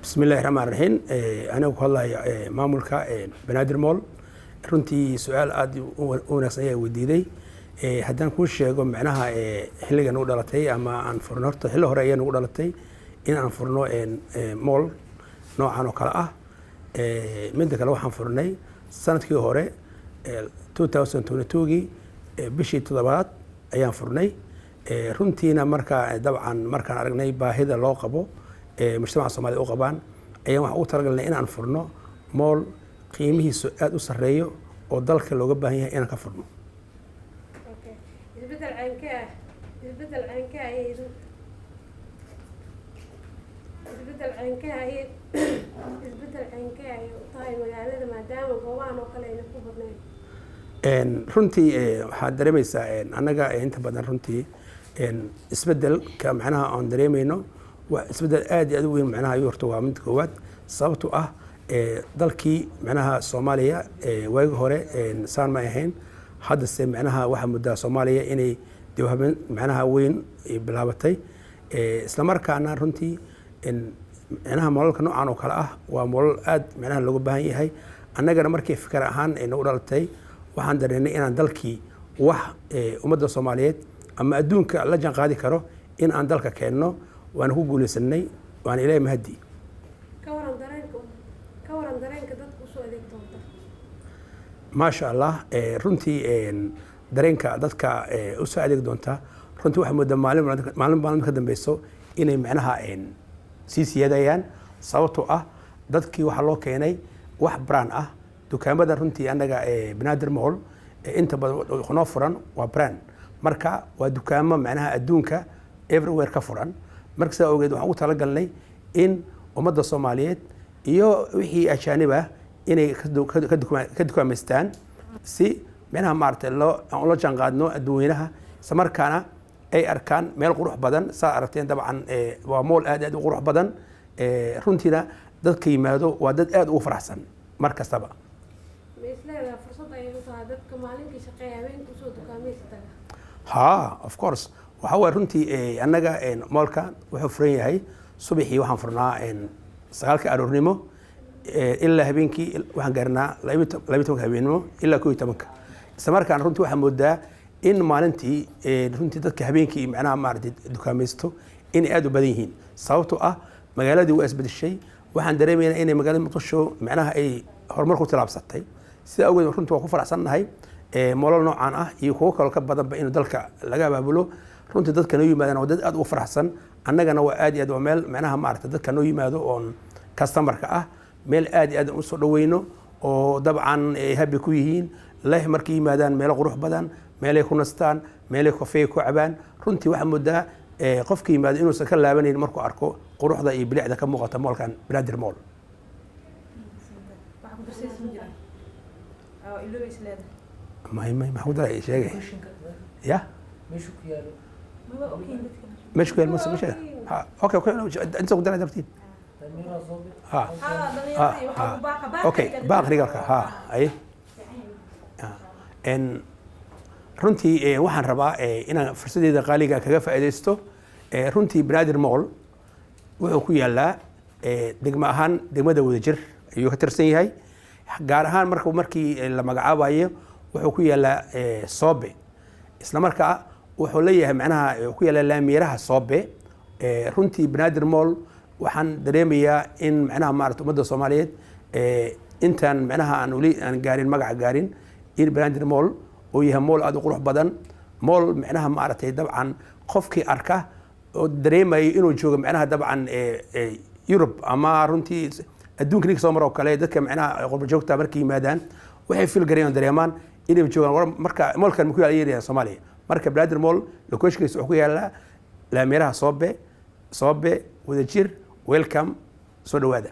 بسم الله الرحمن الرحيم أنا والله مامولك بنادر مول runtii su-aal aad u wanaagsan ayaa weydiiday haddaan kuu sheego macnaha xilligan u dhalatay ama aan furno horta xilli hore ayaan ugu dhalatay in aan furno mool noocan oo kale ah midda kale waxaan furnay sanadkii hore 2022gii bishii toddobaad ayaan furnay runtiina markaa dabcan markaan aragnay baahida loo qabo mujtamaca Soomaaliya u qabaan ayaan waxaan u talagalnay in aan furno mool qiimihiisu aad u sareeyo oo dalka looga baahan yahay inaan ka furno. Okay. Isbedel caynka ay tahay magaalada maadaama goobahan oo kale ay ku badnayn. runtii waxaad dareemaysaa annaga inta badan runtii isbedelka macnaha aan dareemayno waa isbedel aad iyo aad u weyn macnaha ayuu horta waa mid koowaad sababtoo ah dalkii macnaha Soomaaliya waagi hore saan ma ahayn hadda se macnaha waxa muddaa Soomaaliya inay dawlad macnaha weyn bilaabatay isla markaana runtii macnaha moolka noocan oo kale ah waa mool aad macnaha looga baahan yahay annagana markii fikir ahaan ay nagu dhalatay waxaan dareennay inaan dalkii wax ummadda Soomaaliyeed ama adduunka la jaan qaadi karo in aan dalka keenno waan ku guuleysanay waan ilaahay mahadi ما شاء الله runtii dareenka dadka u soo adeeg doonta runtii waxa muddo maalin ka dambayso inay macnaha sii siyaadayaan sababtoo ah dadkii waxa loo keenay wax brand ah dukaamada runtii annaga Banaadir Mall inta badan xunoo furan waa brand marka waa dukaamo macnaha adduunka everywhere ka furan marka saa ogeed waxaan u talagalnay in ummadda Soomaaliyeed iyo wixii ajaanib ah inay ka dukaameystaan si macnaha maartay loo jaan qaadno adduunweynaha isla markaana ay arkaan meel qurux badan saa aragteen dabcan waa mool aad u qurux badan runtiina dadka yimaado waa dad aad ugu faraxsan mar kastaba ها of course waxa way runtii annaga moolka wuxuu furan yahay subaxii waxaan furnaa 9 aroornimo ilaa habeenkii waxaan gaarnaa 12 habeenimo ilaa 12 isla markaan runtii waxaan moodaa in maalintii runtii dadka habeenkii macnaha maartay dukaamaysto in aad u badan yihiin sababtoo ah magaaladii waa isbedeshay waxaan dareemaynaa in magaalada Muqdisho macnaha ay horumar ku talaabsatay sida awgeed runtii waan ku faraxsanahay moolal noocan ah iyo kuwa kale ka badan ba in dalka laga abaabulo runtii dadka noo yimaadaan waa dad aad u faraxsan annagana waa aad iyo aad waa meel macnaha maartay dadka noo yimaado oo customerka ah meel aad iyo aad u soo dhaweeyno oo dabcan habi ku yihiin leh markii yimaadaan meel qurux badan meel ay ku nastaan meel ay kafee ku cabaan runtii waxa muddaa qofkii yimaado inuu ka laabaneyn markuu arko quruxda iyo bilicda ka muuqata moolkan Banaadir Mall ما هو ده شيء يا مش كويس مش اوكي انت قدرت درتين ها اوكي باقي رجالك ها اي ان runtii waxaan rabaa inaan fursadeeda qaaliga kaga faa'iideysto runtii Banaadir Mall wuxuu ku yaalaa degmo ahaan degmada Wadajir ayuu ka tirsan yahay gaar ahaan markii la magacaabayo wuxuu ku yaalaa Soobe isla markaa wuxuu leeyahay macnaha ku yaalaa laamiyaraha Soobe runtii Banaadir Mall waxaan dareemayaa in macnaha maartay ummadda Soomaaliyeed intaan macnaha aan gaarin magaca gaarin in Banaadir Mall oo yahay mool aad u qurux badan mool macnaha maartay dabcan qofkii arka oo dareemay inuu joogo macnaha dabcan Europe ama runtii adduunka ninka soo maro kale dadka macnaha qurba joogta markii yimaadaan waxay fil gareeyaan dareemaan inay joogaan marka moolkan ku yaala Soomaaliya marka Banaadir Mall locationkiisa wuxuu ku yaalaa laamiyaraha Soobe Wadajir welcome soo dhawaada